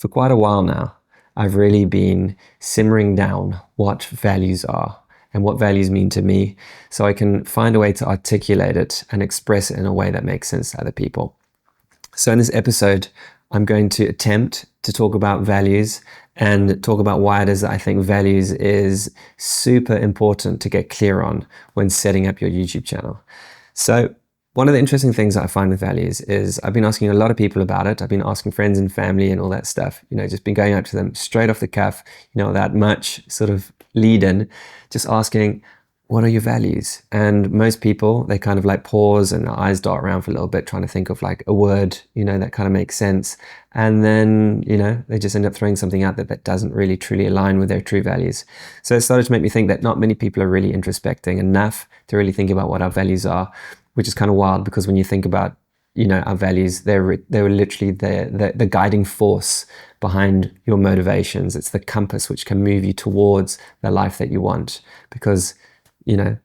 for quite a while now, I've really been simmering down what values are and what values mean to me so I can find a way to articulate it and express it in a way that makes sense to other people. So in this episode, I'm going to attempt to talk about values and talk about why it is that I think values is super important to get clear on when setting up your YouTube channel. So one of the interesting things that I find with values is I've been asking a lot of people about it. I've been asking friends and family and all that stuff, just been going up to them straight off the cuff, without much sort of lead in, just asking, what are your values? And most people, they kind of like pause and their eyes dart around for a little bit, trying to think of like a word, that kind of makes sense. And then, they just end up throwing something out there that doesn't really truly align with their true values. So it started to make me think that not many people are really introspecting enough to really think about what our values are, which is kind of wild because when you think about, our values, they were literally the guiding force behind your motivations. It's the compass which can move you towards the life that you want because you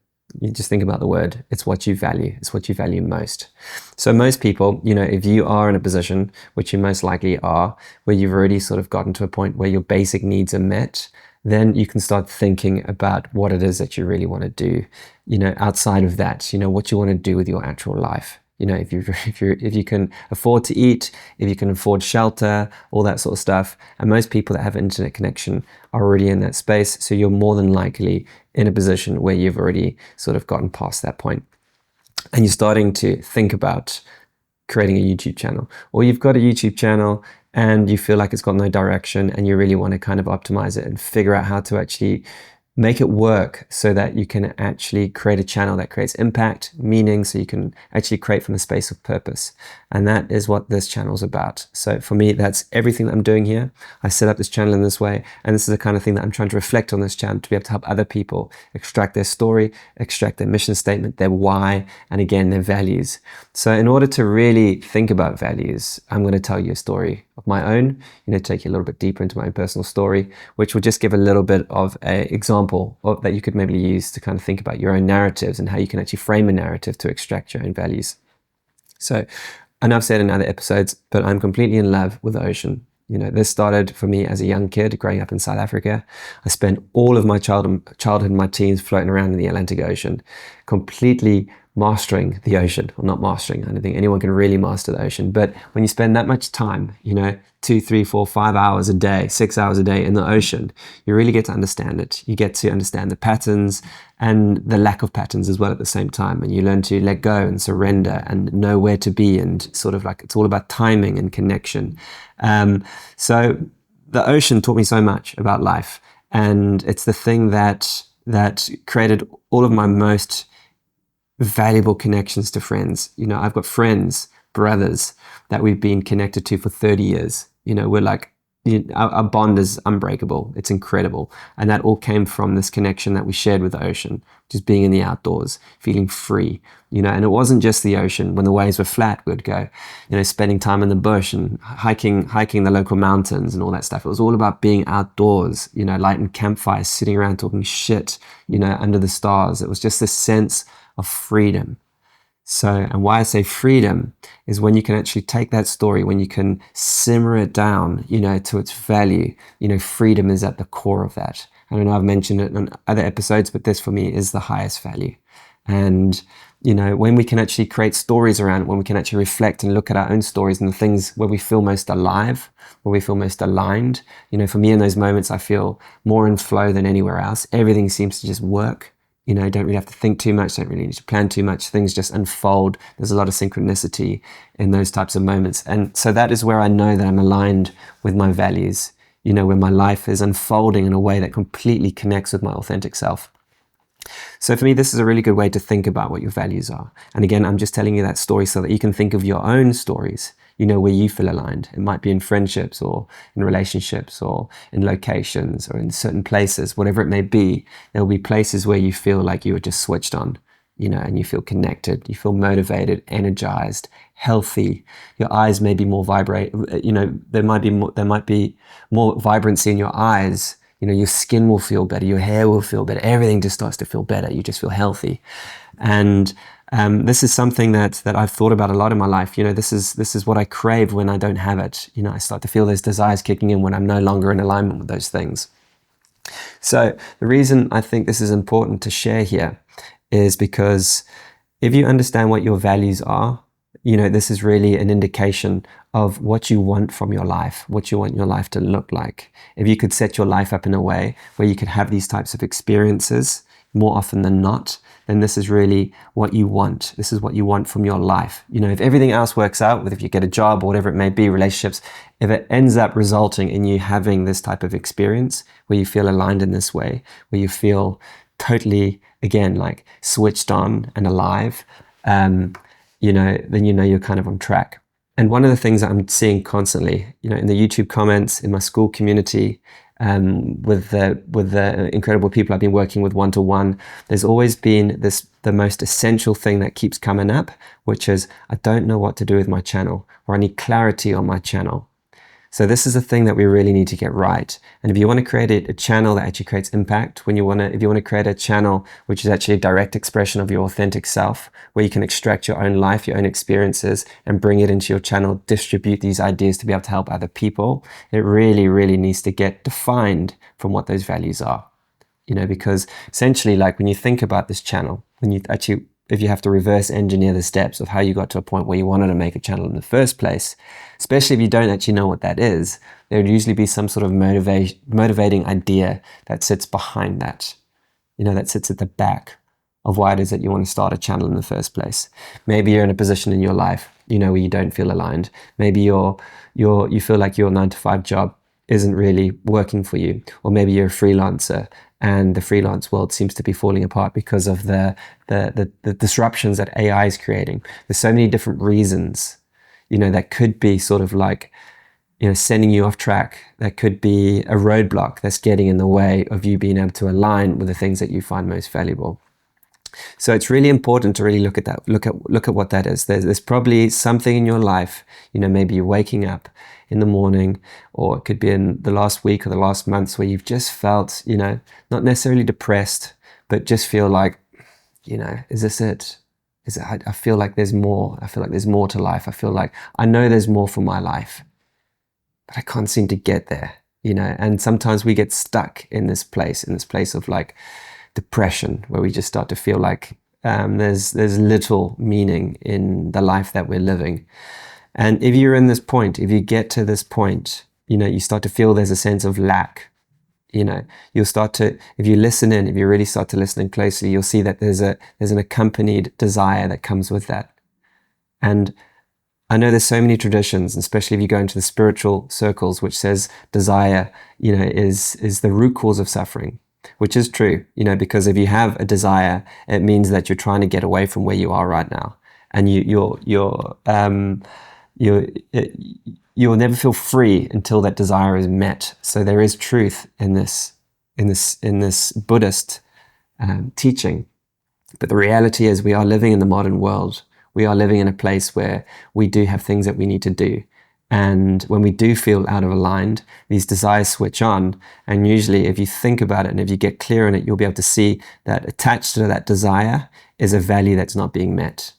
just think about the word, it's what you value, it's what you value most. So most people, if you are in a position, which you most likely are, where you've already sort of gotten to a point where your basic needs are met, then you can start thinking about what it is that you really want to do, outside of that, what you want to do with your actual life. If you can afford to eat, if you can afford shelter, all that sort of stuff. And most people that have an internet connection are already in that space. So you're more than likely in a position where you've already sort of gotten past that point. And you're starting to think about creating a YouTube channel. Or you've got a YouTube channel and you feel like it's got no direction and you really want to kind of optimize it and figure out how to actually make it work so that you can actually create a channel that creates impact, meaning, so you can actually create from a space of purpose. And that is what this channel is about. So for me, that's everything that I'm doing here. I set up this channel in this way, and this is the kind of thing that I'm trying to reflect on this channel to be able to help other people extract their story, extract their mission statement, their why, and again, their values. So in order to really think about values, I'm going to tell you a story of my own, take you a little bit deeper into my own personal story, which will just give a little bit of an example that you could maybe use to kind of think about your own narratives and how you can actually frame a narrative to extract your own values. So I know I've said in other episodes, but I'm completely in love with the ocean. This started for me as a young kid growing up in South Africa. I spent all of my childhood and my teens floating around in the Atlantic Ocean, completely mastering the ocean. Well, not mastering, I don't think anyone can really master the ocean, but when you spend that much time, 2, 3, 4, 5 hours a day, 6 hours a day in the ocean, you really get to understand it. You get to understand the patterns and the lack of patterns as well at the same time. And you learn to let go and surrender and know where to be, and sort of like, it's all about timing and connection. So the ocean taught me so much about life, and it's the thing that created all of my most valuable connections to friends. I've got friends, brothers that we've been connected to for 30 years. We're like, our bond is unbreakable. It's incredible. And that all came from this connection that we shared with the ocean, just being in the outdoors, feeling free, and it wasn't just the ocean. When the waves were flat, we'd go, spending time in the bush and hiking the local mountains and all that stuff. It was all about being outdoors, lighting campfires, sitting around talking shit, under the stars. It was just this sense of freedom. So, and why I say freedom is when you can actually take that story, when you can simmer it down, to its value, freedom is at the core of that. I don't know, I've mentioned it in other episodes, but this for me is the highest value. And, when we can actually create stories around it, when we can actually reflect and look at our own stories and the things where we feel most alive, where we feel most aligned, for me in those moments, I feel more in flow than anywhere else. Everything seems to just work. Don't really have to think too much, don't really need to plan too much. Things just unfold. There's a lot of synchronicity in those types of moments. And so that is where I know that I'm aligned with my values, where my life is unfolding in a way that completely connects with my authentic self. So for me, this is a really good way to think about what your values are. And again, I'm just telling you that story so that you can think of your own stories, where you feel aligned. It might be in friendships or in relationships or in locations or in certain places, whatever it may be. There'll be places where you feel like you are just switched on, and you feel connected, you feel motivated, energized, healthy. Your eyes may be more vibrate, there might be more vibrancy in your eyes. Your skin will feel better, your hair will feel better, everything just starts to feel better. You just feel healthy. And This is something that I've thought about a lot in my life. This is what I crave when I don't have it. I start to feel those desires kicking in when I'm no longer in alignment with those things. So the reason I think this is important to share here is because if you understand what your values are, this is really an indication of what you want from your life, what you want your life to look like. If you could set your life up in a way where you could have these types of experiences more often than not, then this is really what you want. This is what you want from your life. If everything else works out, whether if you get a job or whatever it may be, relationships, if it ends up resulting in you having this type of experience where you feel aligned in this way, where you feel totally, again, like switched on and alive, then you're kind of on track. And one of the things that I'm seeing constantly, in the YouTube comments, in my school community, with the incredible people I've been working with one-to-one, there's always been the most essential thing that keeps coming up, which is, I don't know what to do with my channel, or I need clarity on my channel. So this is a thing that we really need to get right. And if you want to create a channel that actually creates impact, if you want to create a channel which is actually a direct expression of your authentic self, where you can extract your own life, your own experiences, and bring it into your channel, distribute these ideas to be able to help other people, it really, really needs to get defined from what those values are. Because essentially, like when you think about this channel, if you have to reverse engineer the steps of how you got to a point where you wanted to make a channel in the first place, especially if you don't actually know what that is, there would usually be some sort of motivating idea that sits behind that, that sits at the back of why it is that you want to start a channel in the first place. Maybe you're in a position in your life, where you don't feel aligned. Maybe you feel like your 9-to-5 job isn't really working for you, or maybe you're a freelancer and the freelance world seems to be falling apart because of the disruptions that AI is creating. There's so many different reasons, that could be sort of like, sending you off track. That could be a roadblock that's getting in the way of you being able to align with the things that you find most valuable. So it's really important to really look at that, look at what that is. There's probably something in your life, maybe you're waking up in the morning, or it could be in the last week or the last months where you've just felt, not necessarily depressed, but just feel like, is this it? I feel like there's more. I feel like there's more to life. I feel like I know there's more for my life, but I can't seem to get there, and sometimes we get stuck in this place of like depression, where we just start to feel like there's little meaning in the life that we're living. And if you're in this point, if you get to this point, you start to feel there's a sense of lack. You'll start to, if you listen in, if you really start to listen in closely, you'll see that there's an accompanied desire that comes with that. And I know there's so many traditions, especially if you go into the spiritual circles, which says desire, is the root cause of suffering, which is true, because if you have a desire, it means that you're trying to get away from where you are right now, and you'll never feel free until that desire is met. So there is truth in this Buddhist teaching. But the reality is, we are living in the modern world. We are living in a place where we do have things that we need to do. And when we do feel out of aligned, these desires switch on. And usually, if you think about it and if you get clear on it, you'll be able to see that attached to that desire is a value that's not being met.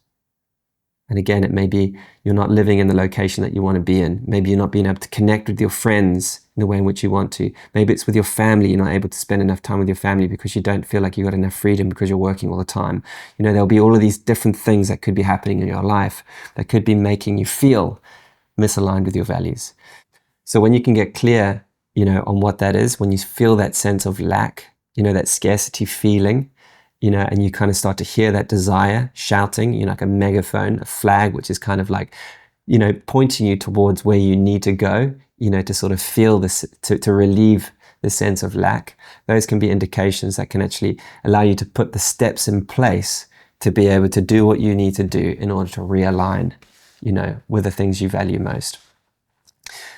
And again, it may be you're not living in the location that you want to be in. Maybe you're not being able to connect with your friends in the way in which you want to. Maybe it's with your family. You're not able to spend enough time with your family because you don't feel like you've got enough freedom because you're working all the time. There'll be all of these different things that could be happening in your life that could be making you feel misaligned with your values. So when you can get clear, on what that is, when you feel that sense of lack, that scarcity feeling, and you kind of start to hear that desire shouting, like a megaphone, a flag, which is kind of like, pointing you towards where you need to go, to sort of feel this, to relieve the sense of lack. Those can be indications that can actually allow you to put the steps in place to be able to do what you need to do in order to realign, with the things you value most.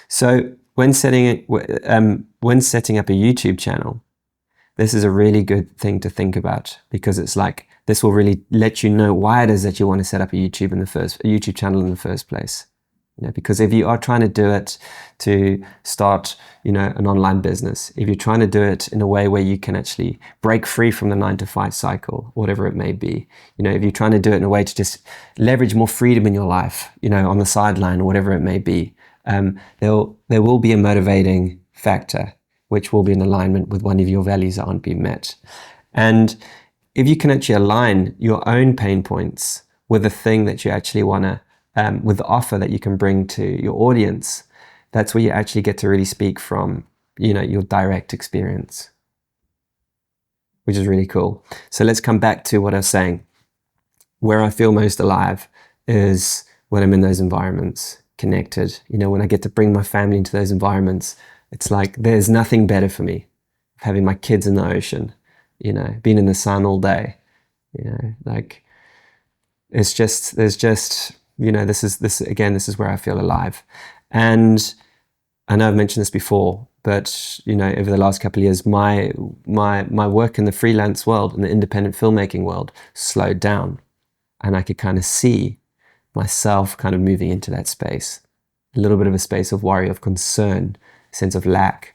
So when setting up a YouTube channel, this is a really good thing to think about, because it's like, this will really let you know why it is that you want to set up a YouTube channel in the first place. Because if you are trying to do it to start, an online business, if you're trying to do it in a way where you can actually break free from the 9 to 5 cycle, whatever it may be, if you're trying to do it in a way to just leverage more freedom in your life, on the sideline or whatever it may be, there will be a motivating factor, which will be in alignment with one of your values that aren't being met. And if you can actually align your own pain points with the thing that you actually want to, with the offer that you can bring to your audience, that's where you actually get to really speak from, your direct experience, which is really cool. So let's come back to what I was saying. Where I feel most alive is when I'm in those environments, connected. When I get to bring my family into those environments, it's like there's nothing better for me. Having my kids in the ocean, being in the sun all day, like it's just, there's just, this is where I feel alive. And I know I've mentioned this before, but over the last couple of years, my work in the freelance world, in the independent filmmaking world, slowed down, and I could kind of see myself kind of moving into that space, a little bit of a space of worry, of concern, sense of lack,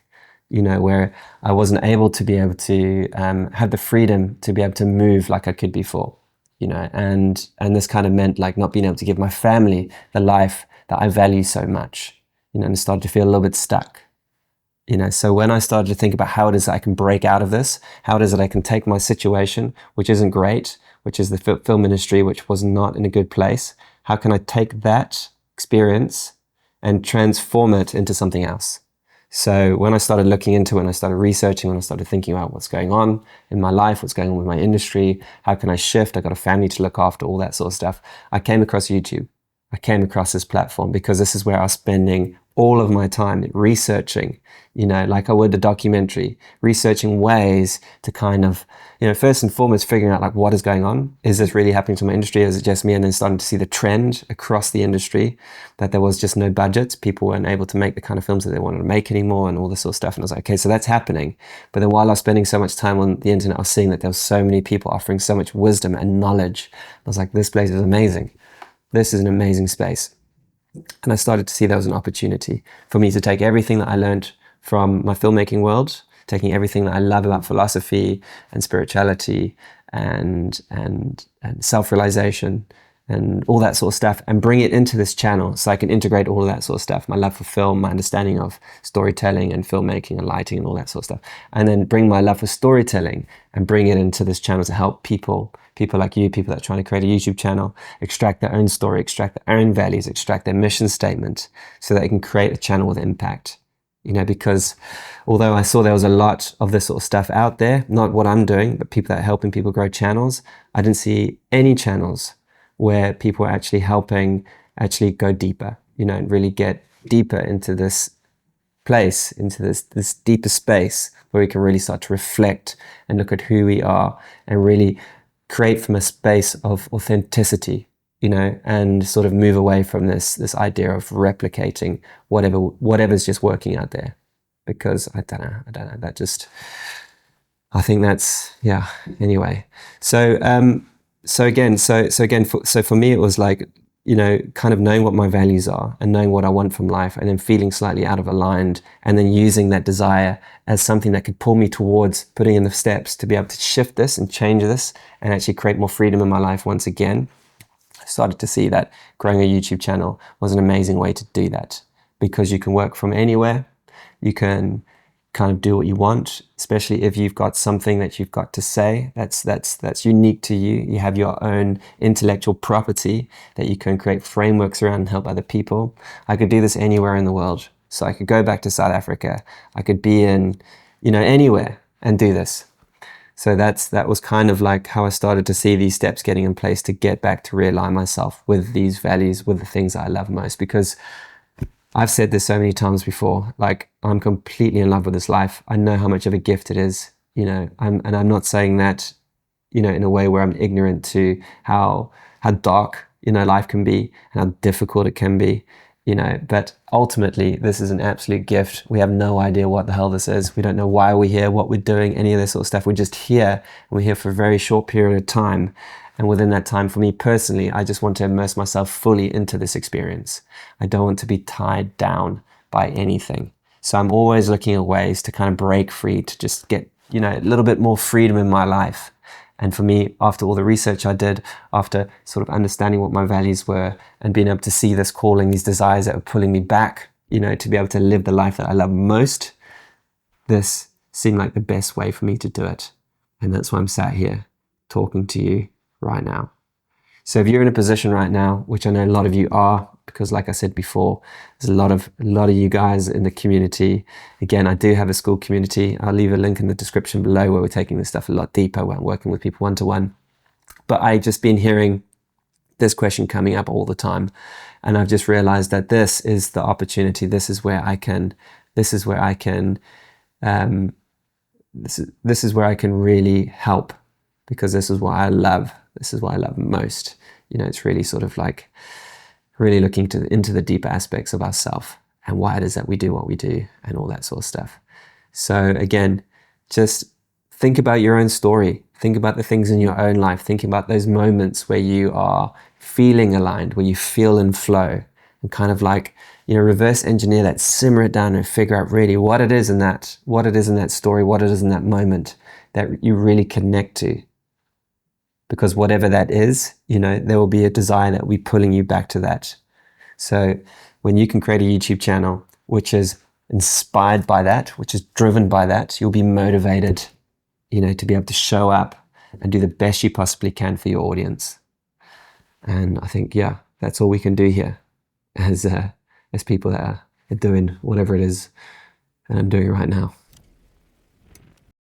where I wasn't able to have the freedom to be able to move like I could before. And this kind of meant like not being able to give my family the life that I value so much, and I started to feel a little bit stuck. So when I started to think about how it is that I can break out of this, how it is that I can take my situation, which isn't great, which is the film industry, which was not in a good place, how can I take that experience and transform it into something else? So when I started looking into it, when I started researching, when I started thinking about what's going on in my life, what's going on with my industry, how can I shift? I got a family to look after, all that sort of stuff. I came across YouTube. I came across this platform because this is where I was spending all of my time researching, like I would a documentary, researching ways to kind of, first and foremost, figuring out like what is going on. Is this really happening to my industry? Is it just me? And then starting to see the trend across the industry that there was just no budget. People weren't able to make the kind of films that they wanted to make anymore and all this sort of stuff. And I was like, okay, so that's happening. But then while I was spending so much time on the internet, I was seeing that there was so many people offering so much wisdom and knowledge. I was like, this place is amazing. This is an amazing space. And I started to see there was an opportunity for me to take everything that I learned from my filmmaking world, taking everything that I love about philosophy and spirituality and self-realization and all that sort of stuff, and bring it into this channel so I can integrate all of that sort of stuff, my love for film, my understanding of storytelling and filmmaking and lighting and all that sort of stuff, and then bring my love for storytelling and bring it into this channel to help people like you, people that are trying to create a YouTube channel, extract their own story, extract their own values, extract their mission statement so that they can create a channel with impact. Because although I saw there was a lot of this sort of stuff out there, not what I'm doing, but people that are helping people grow channels, I didn't see any channels where people are actually helping actually go deeper, and really get deeper into this place, into this deeper space where we can really start to reflect and look at who we are and really create from a space of authenticity, and sort of move away from this idea of replicating whatever's just working out there. Because I don't know, that just, I think that's, yeah, anyway. So again, for me, it was like, kind of knowing what my values are and knowing what I want from life, and then feeling slightly out of aligned, and then using that desire as something that could pull me towards putting in the steps to be able to shift this and change this and actually create more freedom in my life once again. I started to see that growing a YouTube channel was an amazing way to do that, because you can work from anywhere. You can kind of do what you want, especially if you've got something that you've got to say that's unique to you. You have your own intellectual property that you can create frameworks around and help other people. I could do this anywhere in the world. So I could go back to South Africa. I could be in, anywhere and do this. So that was kind of like how I started to see these steps getting in place to get back to realign myself with these values, with the things that I love most. Because I've said this so many times before, like, I'm completely in love with this life. I know how much of a gift it is, and I'm not saying that, in a way where I'm ignorant to how dark, life can be and how difficult it can be. But ultimately, this is an absolute gift. We have no idea what the hell this is. We don't know why we're here, what we're doing, any of this sort of stuff. We're just here, and we're here for a very short period of time. And within that time, for me personally, I just want to immerse myself fully into this experience. I don't want to be tied down by anything. So I'm always looking at ways to kind of break free, to just get, a little bit more freedom in my life. And for me, after all the research I did, after sort of understanding what my values were and being able to see this calling, these desires that were pulling me back, to be able to live the life that I love most, this seemed like the best way for me to do it. And that's why I'm sat here talking to you right now. So if you're in a position right now, which I know a lot of you are, because like I said before, there's a lot of you guys in the community. Again, I do have a school community. I'll leave a link in the description below where we're taking this stuff a lot deeper, where I'm working with people one-to-one. But I've just been hearing this question coming up all the time. And I've just realized that this is the opportunity. This is where I can really help, because this is what I love. This is what I love most. It's really sort of like really looking into the deeper aspects of ourselves and why it is that we do what we do and all that sort of stuff. So again, just think about your own story. Think about the things in your own life. Think about those moments where you are feeling aligned, where you feel in flow, and kind of like, reverse engineer that, simmer it down and figure out really what it is in that story, what it is in that moment that you really connect to. Because whatever that is, there will be a desire that will be pulling you back to that. So when you can create a YouTube channel which is inspired by that, which is driven by that, you'll be motivated, to be able to show up and do the best you possibly can for your audience. And I think, that's all we can do here as people that are doing whatever it is that I'm doing right now.